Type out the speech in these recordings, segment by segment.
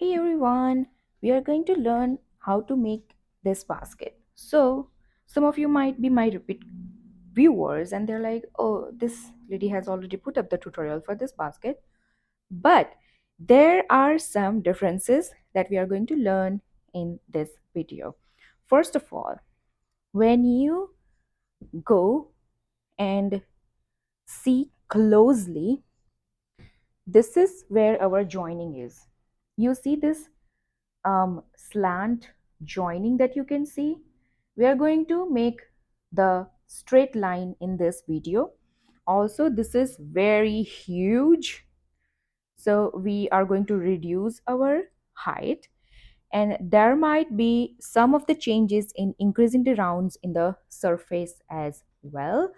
Hey everyone, we are going to learn how to make this basket. So, some of you might be my repeat viewers and they're like, oh, this lady has already put up the tutorial for this basket. But there are some differences that we are going to learn in this video. First of all, when you go and see closely, this is where our joining is. You see this slant joining that you can see. We are going to make the straight line in this video. Also, this is very huge, so we are going to reduce our height, and there might be some of the changes in increasing the rounds in the surface as well,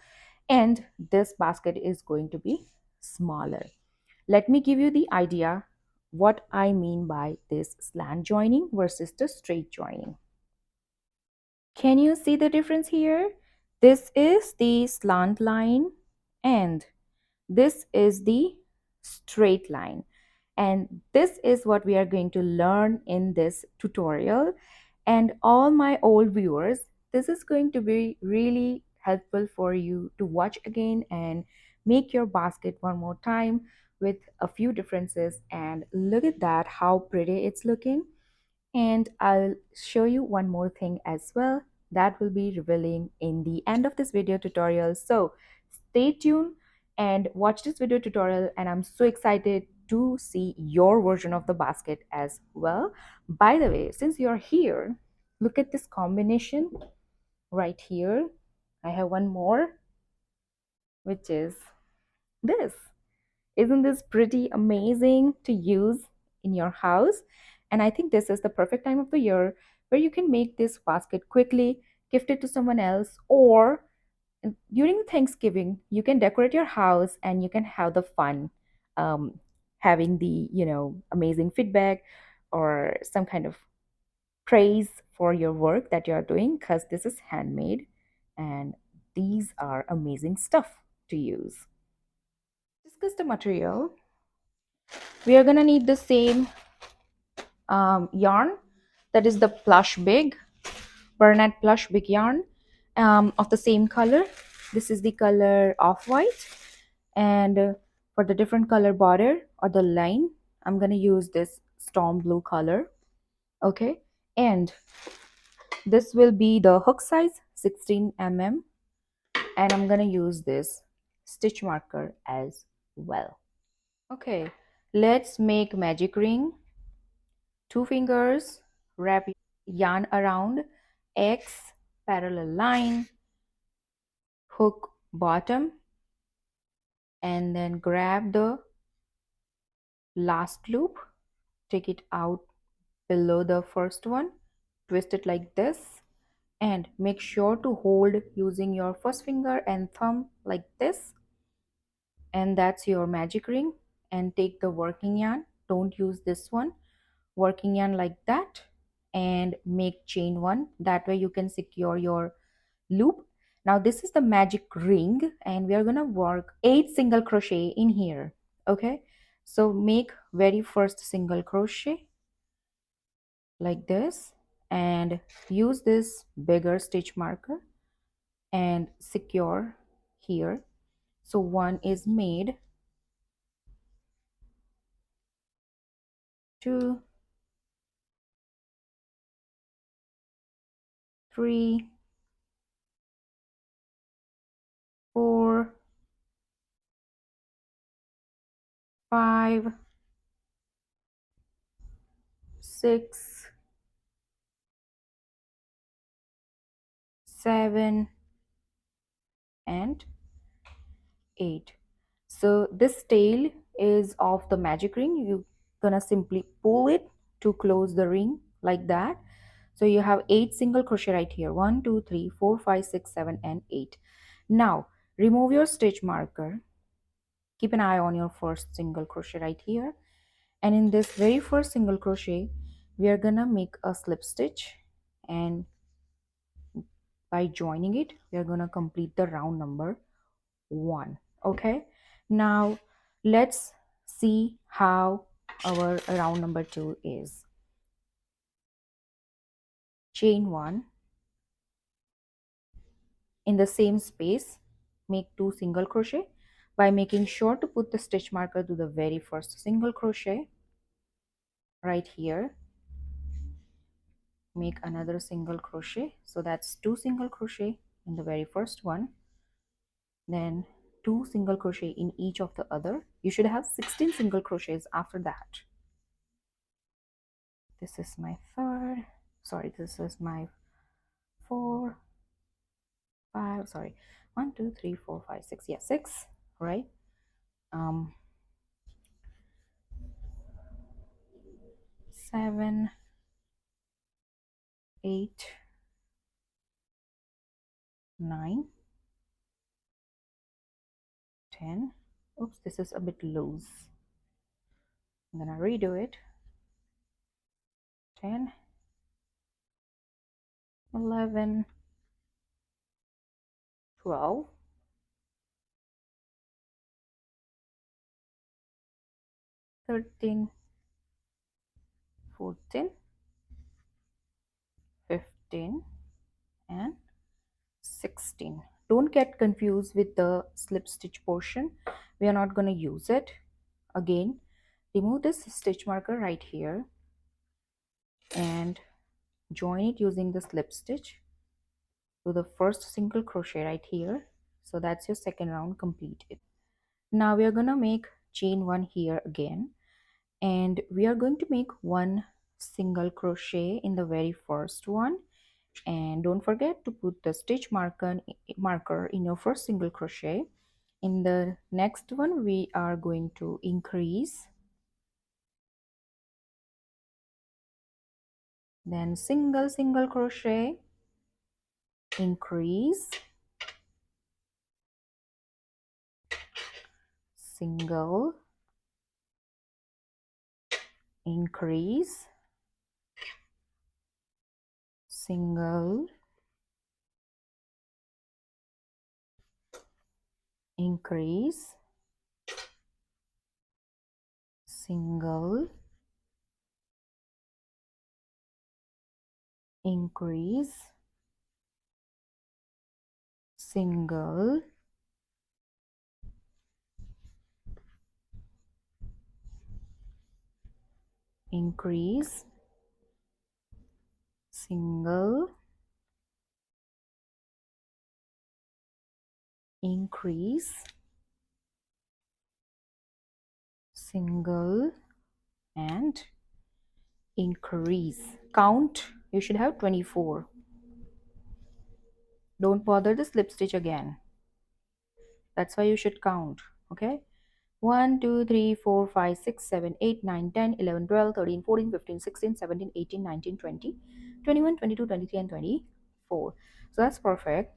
and this basket is going to be smaller. Let me give you the idea what I mean by this slant joining versus the straight joining. Can you see the difference here? This is the slant line and this is the straight line. And this is what we are going to learn in this tutorial. And all my old viewers, this is going to be really helpful for you to watch again and make your basket one more time with a few differences. And look at that, how pretty it's looking. And I'll show you one more thing as well that will be revealing in the end of this video tutorial. So stay tuned and watch this video tutorial, and I'm so excited to see your version of the basket as well. By the way, since you're here, look at this combination right here. I have one more, which is this. Isn't this pretty amazing to use in your house? And I think this is the perfect time of the year where you can make this basket quickly, gift it to someone else, or during Thanksgiving, you can decorate your house and you can have the fun having the, amazing feedback or some kind of praise for your work that you are doing, because this is handmade and these are amazing stuff to use. Discuss the material. We are gonna need the same yarn, that is the plush big Bernat plush big yarn, of the same color. This is the color off white, and for the different color border or the line, I'm gonna use this storm blue color. Okay, and this will be the hook size 16 mm, and I'm gonna use this stitch marker as well. Okay, let's make magic ring. 2 fingers, wrap yarn around X, parallel line, hook bottom, and then grab the last loop, take it out below the first one, twist it like this, and make sure to hold using your first finger and thumb like this, and that's your magic ring. And take the working yarn, don't use this one, working yarn like that, and make chain one. That way you can secure your loop. Now this is the magic ring, and we are gonna work 8 single crochet in here. Okay, so make very first single crochet like this, and use this bigger stitch marker and secure here. So one is made, 2, 3, 4, 5, 6, 7, and 8. So this tail is of the magic ring. You're gonna simply pull it to close the ring like that. So you have 8 single crochet right here. 1, 2, 3, 4, 5, 6, 7, and 8. Now remove your stitch marker. Keep an eye on your first single crochet right here. And in this very first single crochet, we are gonna make a slip stitch, and by joining it, we are gonna complete the round number 1. Okay, now let's see how our round number 2 is chain 1, in the same space make 2 single crochet by making sure to put the stitch marker to the very first single crochet. Right here make another single crochet, so that's 2 single crochet in the very first one, then 2 single crochet in each of the other. You should have 16 single crochets after that. This is my third, sorry, this is my 4, 5, sorry, 1 2 3 4 5 6, yeah, 6, right? 7, 8, 9, 10. Oops, this is a bit loose. I'm gonna redo it. 10, 11, 12, 13, 14, 15, and 16. Don't get confused with the slip stitch portion. We are not going to use it. Again, remove this stitch marker right here and join it using the slip stitch to the first single crochet right here. So that's your second round completed. Now we are going to make chain 1 here again, and we are going to make 1 single crochet in the very first one, and don't forget to put the stitch marker in your first single crochet. In the next one we are going to increase, then single crochet, increase, single, increase, single, increase, single, increase, single, increase, single, increase, single, and increase. Count, you should have 24. Don't bother the slip stitch again. That's why you should count. Okay, 1 2 3 4 5 6 7 8 9 10 11 12 13 14 15 16 17 18 19 20 21 22 23 and 24. So that's perfect.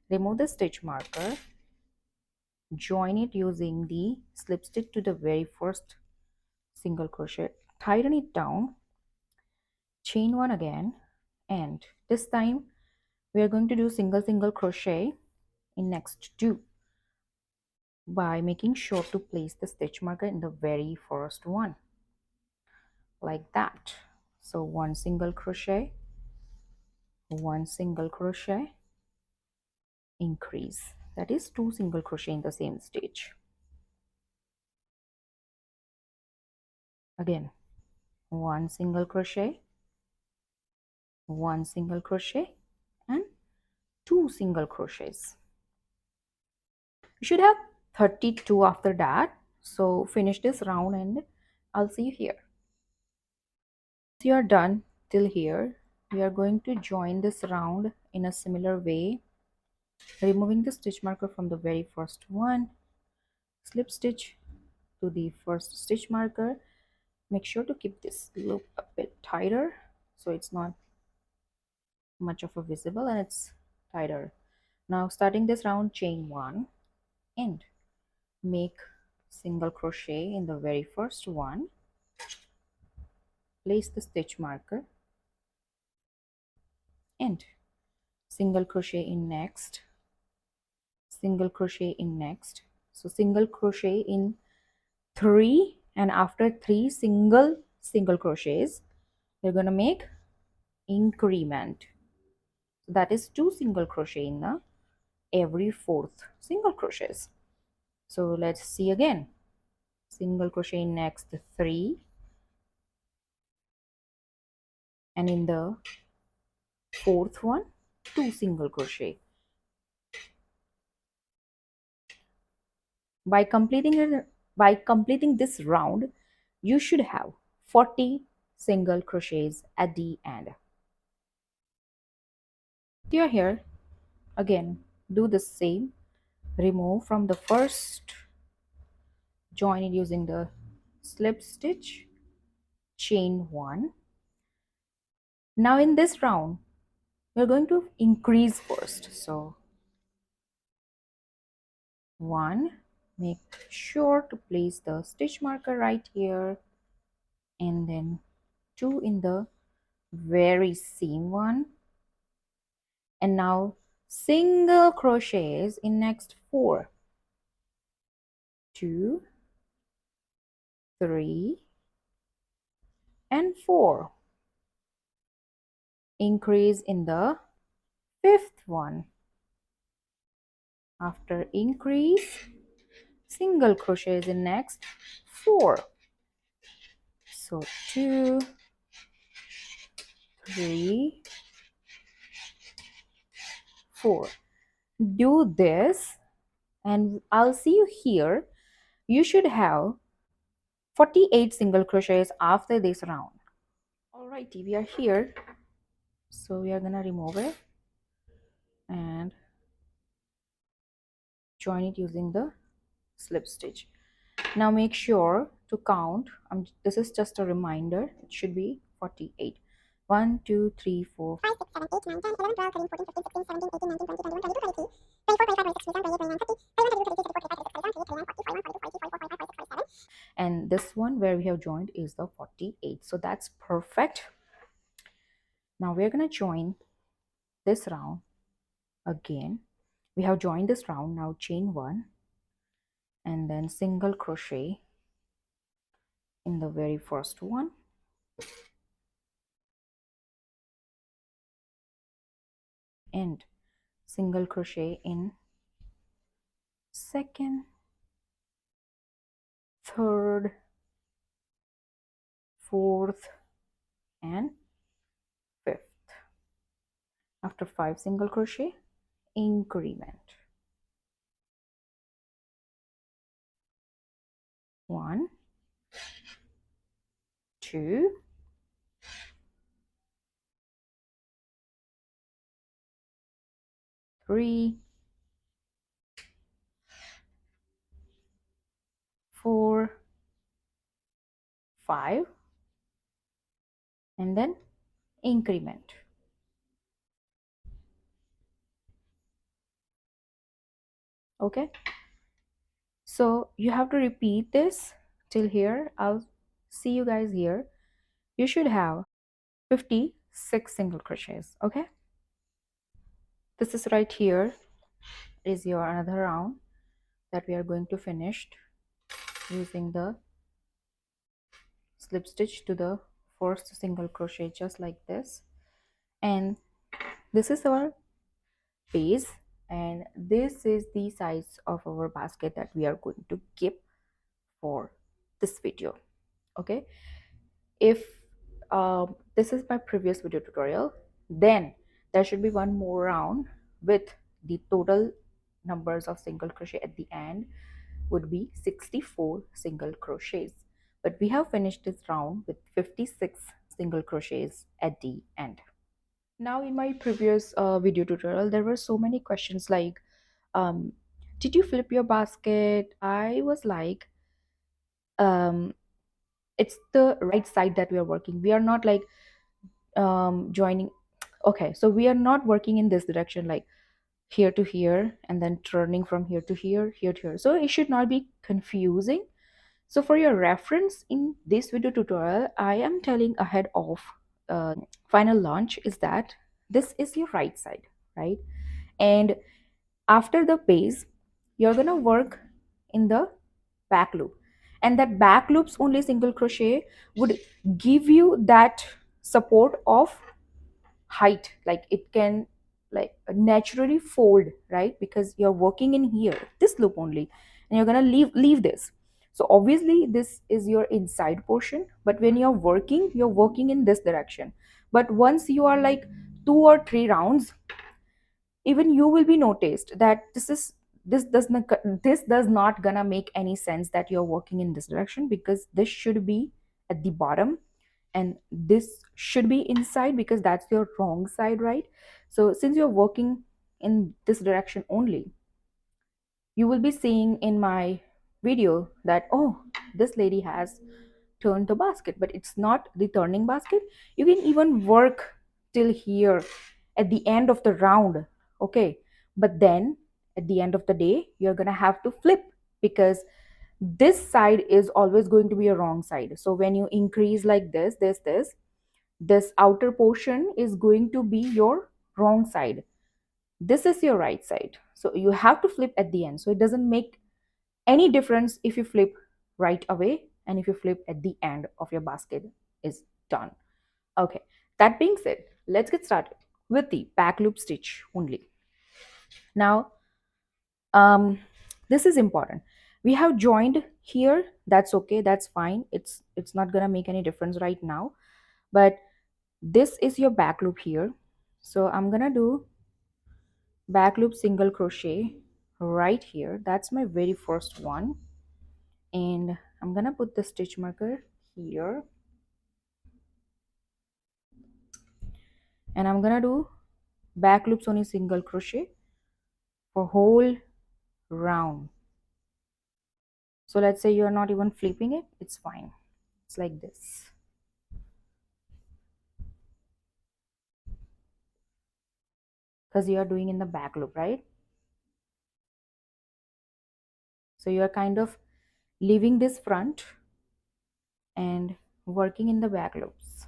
Remove the stitch marker, join it using the slip stitch to the very first single crochet, tighten it down, chain 1 again, and this time we are going to do single crochet in next 2 by making sure to place the stitch marker in the very first one, like that. So 1 single crochet, 1 single crochet, increase, that is 2 single crochet in the same stitch. Again, 1 single crochet, 1 single crochet, and 2 single crochets. You should have 32 after that. So finish this round and I'll see you here. So you are done till here. We are going to join this round in a similar way, removing the stitch marker from the very first one, slip stitch to the first stitch marker. Make sure to keep this loop a bit tighter so it's not much of a visible and it's tighter. Now starting this round, chain 1 and make single crochet in the very first one, place the stitch marker and single crochet in next, single crochet in next. So single crochet in 3 and after three single crochets we're going to make increment. So that is two single crochet in the every fourth single crochets. So let's see again. Single crochet in next three, and in the fourth one two single crochet. By completing this round, you should have 40 single crochets at the end. You're here again, do the same. Remove from the first, join it using the slip stitch, chain one. Now in this round we're going to increase first. So one, make sure to place the stitch marker right here, and then two in the very same one, and now single crochets in next four, two, three, and four. Increase in the fifth one. After increase, single crochets in next four. So two, three, four. Do this and I'll see you here. You should have 48 single crochets after this round. Alrighty, we are here. So we are gonna remove it and join it using the slip stitch. Now make sure to count. This is just a reminder. It should be 48. 1, 2, 3, 4, 5, 6, 7, 8, 9, 10, 11, 12, 13, 14, 15, 16, 17, 18, 19, 20, 21, 22, 23, 24, 25, 26, 27, 28, 29, 30, 31, 32, 33, 34, 35, 36, 37, 38, 39, 40, 41, 42, 43, 44, 45, 46, 47. And this one where we have joined is the 48. So that's perfect. Now we're going to join this round again. We have joined this round. Now chain one and then single crochet in the very first one, and single crochet in second, third, fourth, and fifth. After 5 single crochet, increment. 1, 2, 3, 4, 5, and then increment. Okay, so you have to repeat this till here. I'll see you guys here. You should have 56 single crochets. Okay, this is right here is your another round that we are going to finish using the slip stitch to the first single crochet, just like this. And this is our base, and this is the size of our basket that we are going to keep for this video. Okay, if this is my previous video tutorial, then there should be one more round with the total numbers of single crochet at the end would be 64 single crochets, but we have finished this round with 56 single crochets at the end. Now in my previous video tutorial there were so many questions like um, did you flip your basket? I was like, um, it's the right side that we are working. We are not like joining. Okay, so we are not working in this direction like here to here and then turning from here to here, here to here, so it should not be confusing. So for your reference, in this video tutorial I am telling ahead of final launch is that this is your right side, right? And after the base you're gonna work in the back loop, And that back loops only single crochet would give you that support of height, like it can like naturally fold, right? Because you're working in here this loop only, and you're gonna leave this. So obviously this is your inside portion, but when you're working in this direction. But once you are like 2 or 3 rounds, even you will be noticed that this does not gonna make any sense that you're working in this direction, because this should be at the bottom and this should be inside, because that's your wrong side, right? So since you're working in this direction only, you will be seeing in my video that, oh, this lady has turned the basket, but it's not the turning basket. You can even work till here at the end of the round, okay? But then at the end of the day, you're gonna have to flip, because this side is always going to be a wrong side. So when you increase like this outer portion is going to be your wrong side. This is your right side. So you have to flip at the end. So it doesn't make any difference if you flip right away and if you flip at the end of your basket is done. Okay, that being said, let's get started with the back loop stitch only. Now, this is important. We have joined here. That's okay. That's fine. It's not gonna make any difference right now. But this is your back loop here. So I'm gonna do back loop single crochet right here. That's my very first one. And I'm gonna put the stitch marker here, and I'm gonna do back loops only single crochet for whole round. So let's say you're not even flipping it, it's fine. It's like this. Because you are doing in the back loop, right? So you are kind of leaving this front and working in the back loops.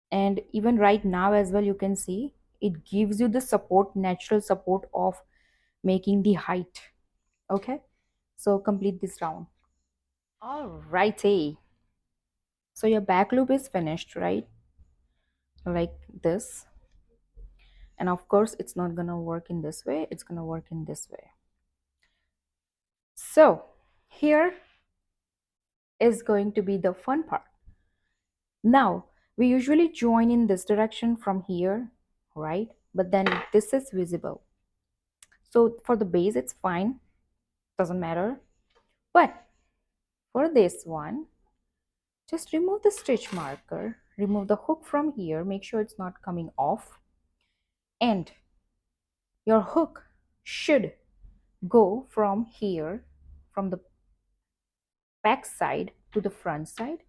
And even right now as well, you can see it gives you the support, natural support of making the height. Okay, so complete this round. All righty. So your back loop is finished, right? Like this. And of course, it's not gonna work in this way, it's gonna work in this way. So here is going to be the fun part. Now, we usually join in this direction from here, right? But then this is visible. So for the base, it's fine, doesn't matter. But for this one, just remove the stitch marker, remove the hook from here, make sure it's not coming off. And your hook should go from here, from the back side to the front side.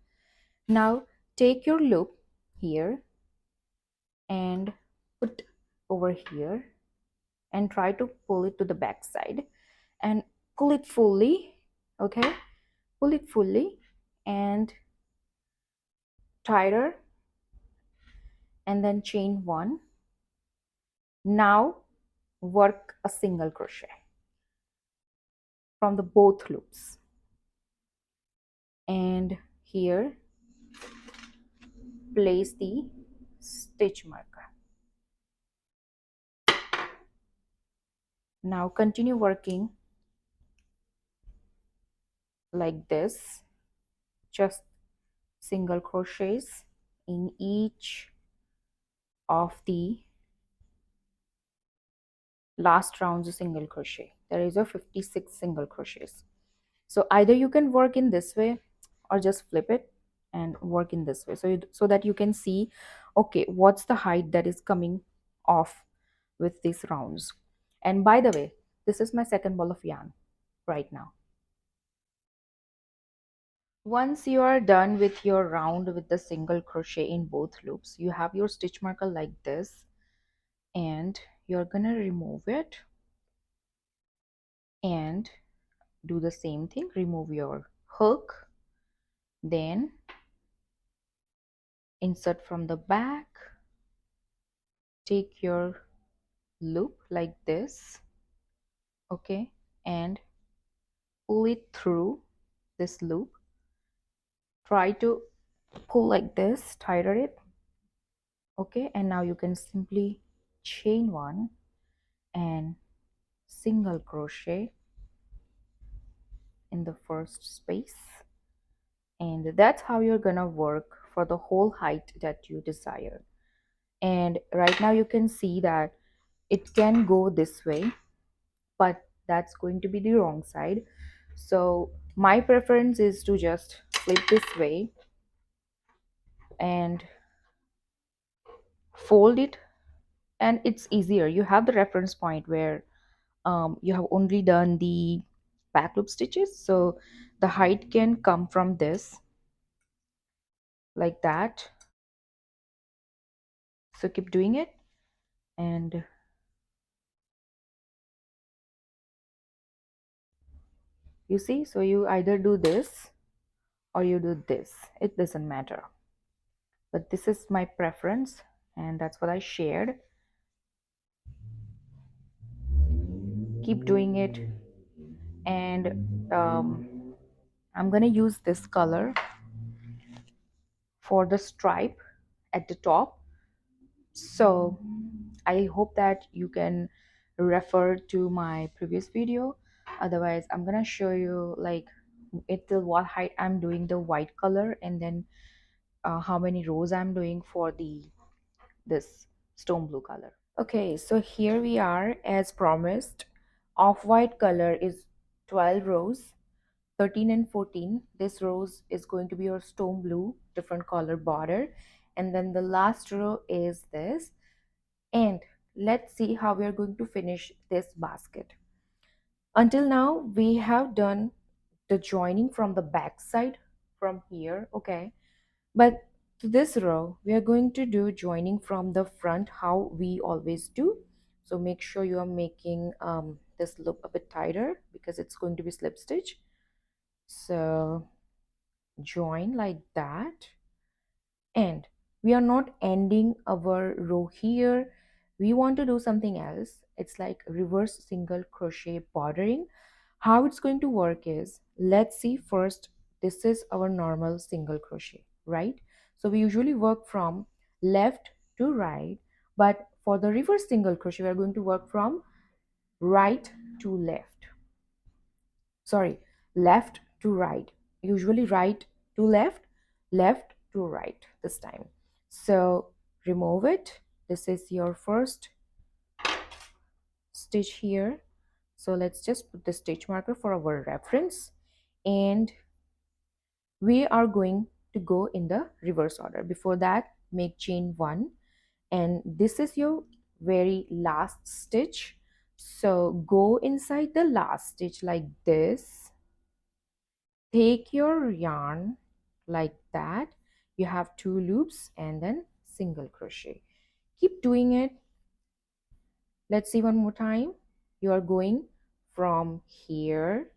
Now take your loop here and put over here and try to pull it to the back side and pull it fully. Okay, pull it fully and tighter, and then chain one. Now work a single crochet from the both loops, and here place the stitch marker. Now continue working like this, just single crochets in each of the last rounds of single crochet. There is a 56 single crochets. So either you can work in this way or just flip it and work in this way, so that you can see, okay, what's the height that is coming off with these rounds. And by the way, this is my second ball of yarn right now. Once you are done with your round with the single crochet in both loops, you have your stitch marker like this, and you're gonna remove it and do the same thing. Remove your hook, then insert from the back, take your loop like this, okay, and pull it through this loop. Try to pull like this, tighten it. Okay, and now you can simply chain one and single crochet in the first space, and that's how you're gonna work for the whole height that you desire. And right now you can see that it can go this way, but that's going to be the wrong side. So my preference is to just flip this way and fold it, and it's easier. You have the reference point where you have only done the back loop stitches, so the height can come from this, like that. So keep doing it, and you see, so you either do this or you do this, it doesn't matter, but this is my preference and that's what I shared. Keep doing it, and I'm gonna use this color for the stripe at the top. So I hope that you can refer to my previous video. Otherwise, I'm gonna show you like it till what height I'm doing the white color, and then how many rows I'm doing for the this stone blue color. Okay, so here we are as promised. Off-white color is 12 rows, 13 and 14. This rows is going to be your stone blue, different color border, and then the last row is this. And let's see how we are going to finish this basket. Until now we have done the joining from the back side from here, okay, but to this row we are going to do joining from the front, how we always do. So make sure you are making this loop a bit tighter because it's going to be slip stitch. So join like that, and we are not ending our row here. We want to do something else. It's like reverse single crochet bordering. How it's going to work is, let's see first, this is our normal single crochet, right? So we usually work from left to right, but for the reverse single crochet we are going to work from right to left, sorry, left to right, usually right to left, left to right this time. So remove it. This is your first stitch here. So let's just put the stitch marker for our reference, and we are going to go in the reverse order. Before that, make chain one, and this is your very last stitch. So go inside the last stitch like this, take your yarn like that, you have two loops and then single crochet. Keep doing it. Let's see one more time. You are going from here,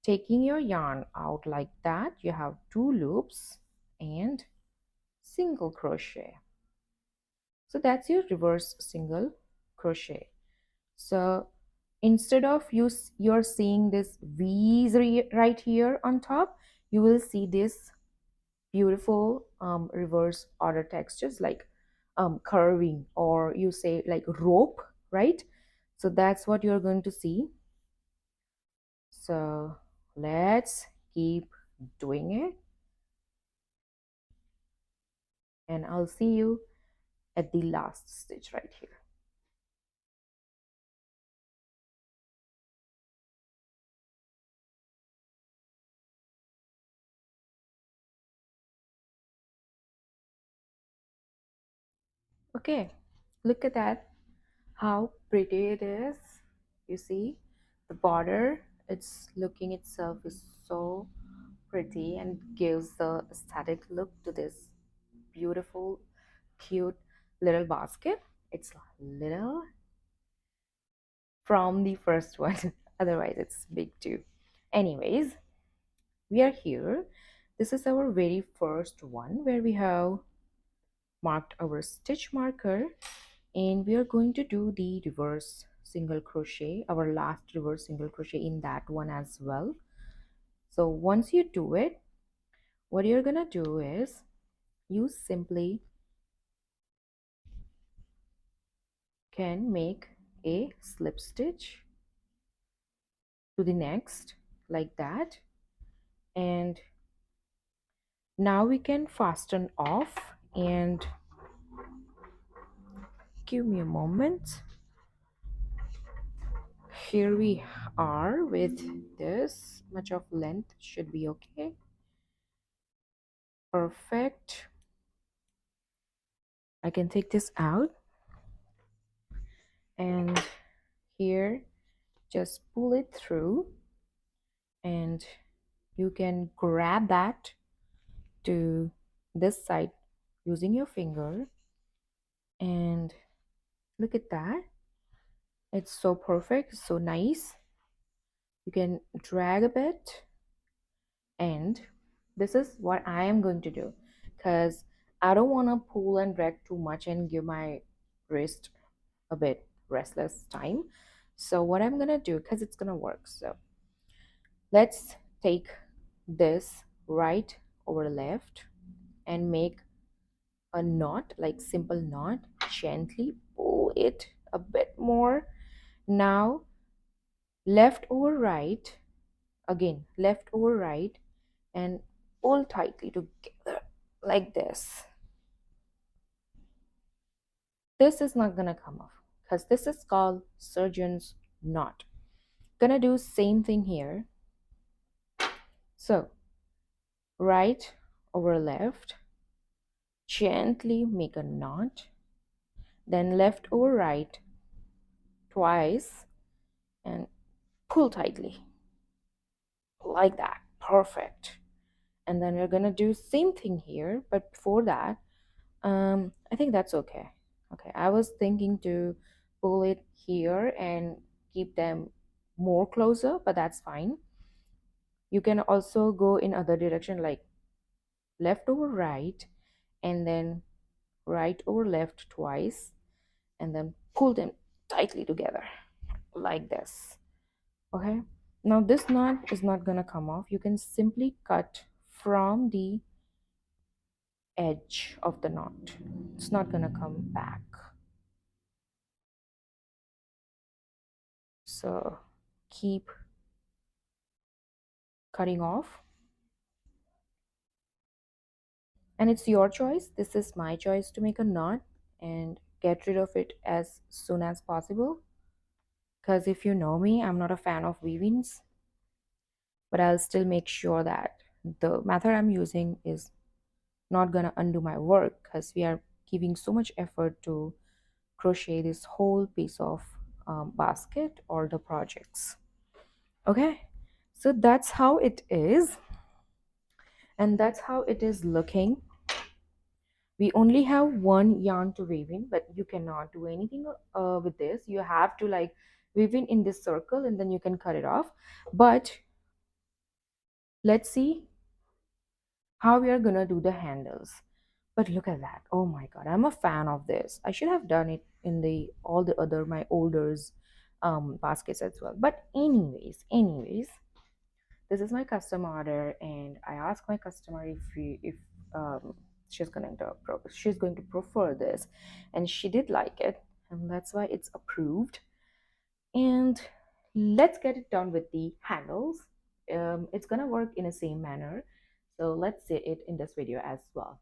taking your yarn out like that, you have two loops and single crochet. So that's your reverse single crochet. So instead of you're seeing this V's right here on top, you will see this beautiful reverse order textures like curving, or you say like rope, right? So that's what you're going to see. So let's keep doing it, and I'll see you at the last stitch right here. Okay, look at that, how pretty it is. You see the border, it's looking itself is so pretty and gives the aesthetic look to this beautiful cute little basket. It's little from the first one otherwise it's big too. Anyways, we are here. This is our very first one where we have marked our stitch marker, and we are going to do the reverse single crochet, our last reverse single crochet in that one as well. So once you do it, what you're gonna do is you simply can make a slip stitch to the next, like that. And now we can fasten off, and give me a moment. Here we are with this much of length, should be okay. Perfect. I can take this out, and here just pull it through, and you can grab that to this side using your finger, and look at that. It's so perfect, so nice. You can drag a bit, and this is what I am going to do, because I don't want to pull and drag too much and give my wrist a bit restless time. So what I'm gonna do, because it's gonna work, so let's take this right over left and make a knot, like simple knot. Gently pull it a bit more. Now left over right, again left over right, and pull tightly together like this. This is not gonna come off because this is called surgeon's knot. Gonna do same thing here. So right over left, gently make a knot, then left over right twice and pull tightly like that. Perfect. And then we're gonna do same thing here, but before that, I think that's okay. Okay, I was thinking to pull it here and keep them more closer, but that's fine. You can also go in other direction, like left over right, and then right over left twice, and then pull them tightly together like this. Okay, now this knot is not gonna come off. You can simply cut from the edge of the knot. It's not gonna come back. So keep cutting off, and it's your choice. This is my choice to make a knot and get rid of it as soon as possible, because if you know me, I'm not a fan of weavings, but I'll still make sure that the method I'm using is not gonna undo my work, because we are giving so much effort to crochet this whole piece of basket or the projects. Okay, so that's how it is, and that's how it is looking. We only have one yarn to weave in, but you cannot do anything with this. You have to like weave in this circle, and then you can cut it off. But let's see how we are gonna do the handles. But look at that. Oh my god, I'm a fan of this. I should have done it in the all the other my older's baskets as well. But anyways, this is my custom order, and I asked my customer if um, she's going to prefer this, and she did like it, and that's why it's approved. And let's get it done with the handles. It's gonna work in the same manner, so let's see it in this video as well.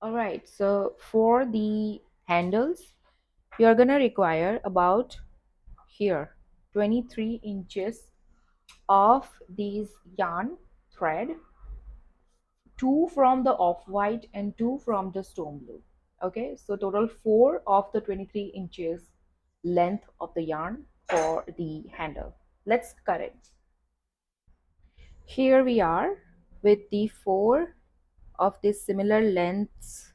All right, so for the handles, you're gonna require about here 23 inches of these yarn thread, two from the off-white and two from the stone blue. Okay, so total 4 of the 23 inches length of the yarn for the handle. Let's cut it. Here we are with the 4 of this similar lengths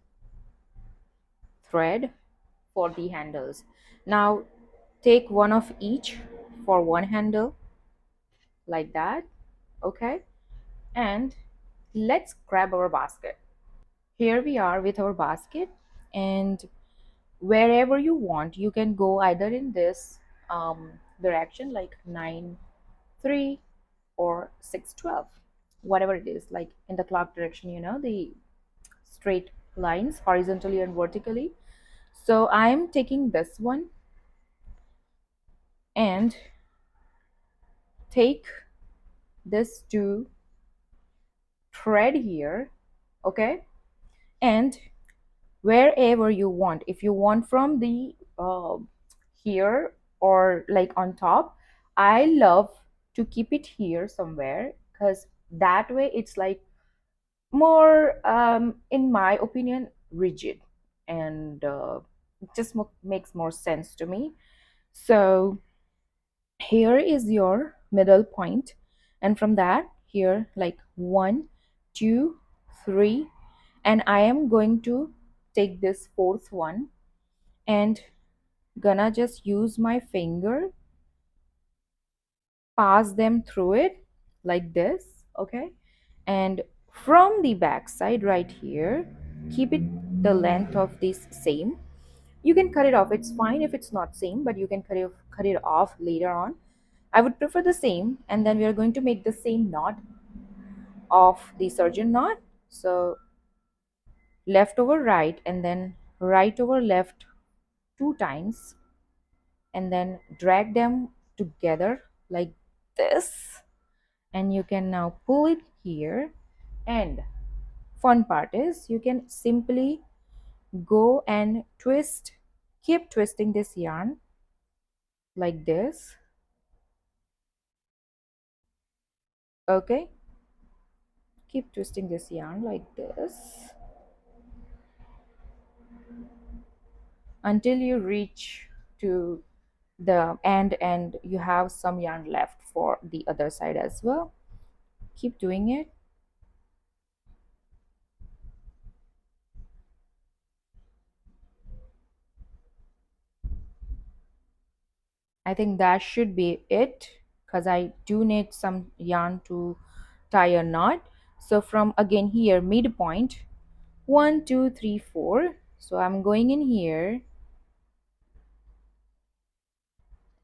thread for the handles. Now take one of each for one handle, like that. Okay, and let's grab our basket. Here we are with our basket, and wherever you want, you can go either in this direction, like 9 3 or 6 12. whatever it is, like in the clock direction, the straight lines horizontally and vertically. So I'm taking this one and take this two thread here, okay? And wherever you want, if you want from the here or like on top, I love to keep it here somewhere, because that way it's like more in my opinion rigid, and it just makes more sense to me. So here is your middle point, and from that here, like one, two, three, and I am going to take this fourth one and gonna just use my finger, pass them through it like this, okay? And from the back side right here, keep it the length of this same. You can cut it off, it's fine if it's not same, but you can cut it off later on. I would prefer the same, and then we are going to make the same knot of the surgeon knot. So left over right, and then right over left two times, and then drag them together like this, and you can now pull it here. And fun part is you can simply go and twist, keep twisting this yarn like this, okay? Keep twisting this yarn like this until you reach to the end and you have some yarn left for the other side as well. Keep doing it. I think that should be it, because I do need some yarn to tie a knot. So from again here midpoint, one, two, three, four. So I'm going in here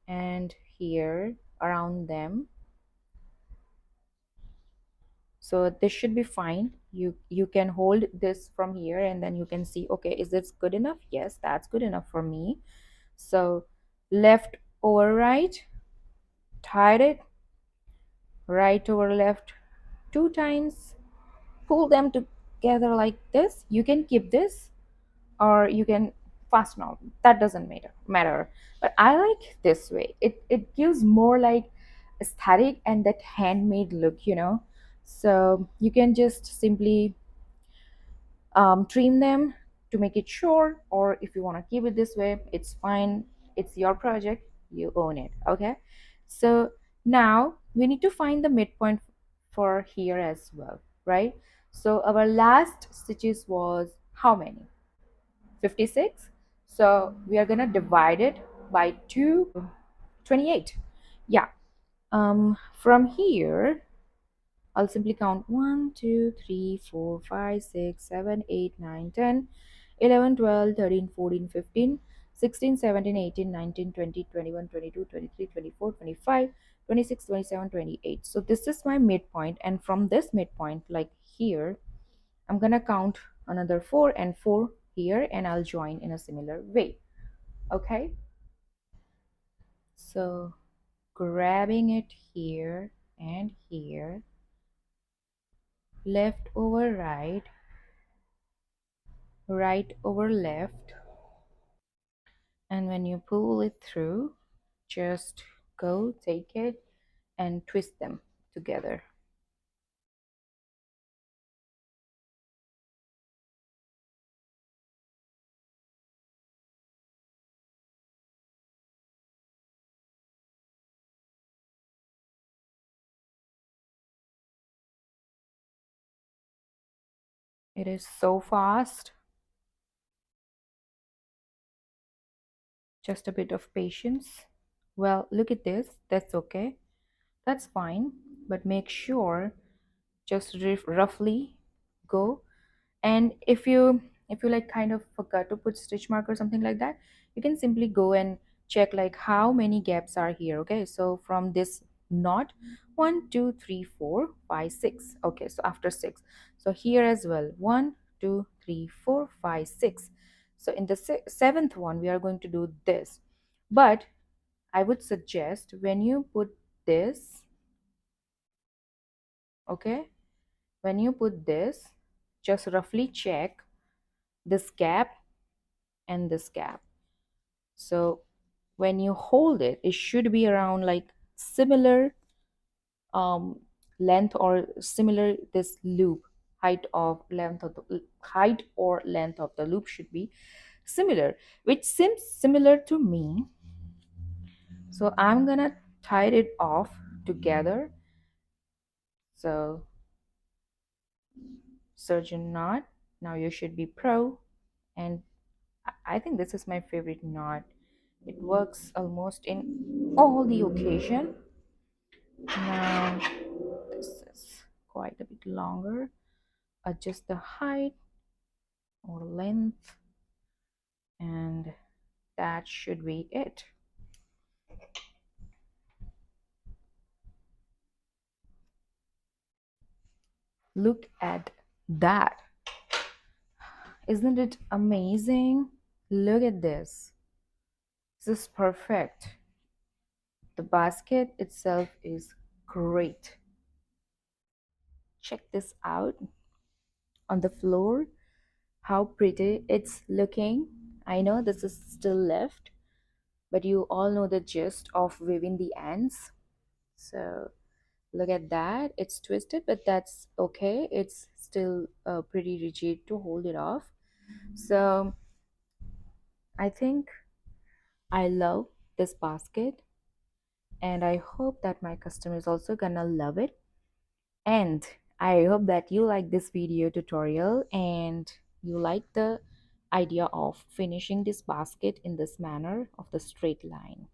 and here around them. So this should be fine. You can hold this from here, and then you can see, okay, is this good enough? Yes, that's good enough for me. So left over right, tied it, right over left two times, pull them together like this. You can keep this or you can fasten out, that doesn't matter, but I like this way. It gives more like aesthetic and that handmade look. So you can just simply trim them to make it short, or if you want to keep it this way, it's fine. It's your project, you own it, okay? So now we need to find the midpoint for here as well, right? So our last stitches was how many? 56. So we are gonna divide it by 2, 28. Yeah. From here I'll simply count 1, 2, 3, 4, 5, 6, 7, 8, 9, 10, 11, 12, 13, 14, 15, 16, 17, 18, 19, 20, 21, 22, 23, 24, 25, 26, 27, 28. So this is my midpoint, and from this midpoint, like here, I'm gonna count another 4 and 4 here, and I'll join in a similar way. Okay, so grabbing it here and here, left over right, right over left, and when you pull it through, just go take it and twist them together. It is so fast. Just a bit of patience. Well, look at this. That's okay. That's fine. But make sure just roughly go. And if you like kind of forgot to put stitch mark or something like that, you can simply go and check like how many gaps are here. Okay, so from this not 1 2 3 4 5 6. Okay, so after 6, so here as well, 1 2 3 4 5 6. So in the seventh one we are going to do this, but I would suggest when you put this, okay, when you put this, just roughly check this gap and this gap. So when you hold it, it should be around like similar um length, or similar this loop height of length of the height or length of the loop should be similar, which seems similar to me. So I'm gonna tie it off together. So surgeon knot, now you should be pro. And I think this is my favorite knot. It works almost in all the occasion. Now this is quite a bit longer. Adjust the height or length, and that should be it. Look at that. Isn't it amazing? Look at this. This is perfect. The basket itself is great. Check this out on the floor. How pretty it's looking. I know this is still left, but you all know the gist of weaving the ends. So look at that. It's twisted, but that's okay. It's still pretty rigid to hold it off. So I think I love this basket, and I hope that my customer is also gonna love it. And I hope that you like this video tutorial and you like the idea of finishing this basket in this manner of the straight line.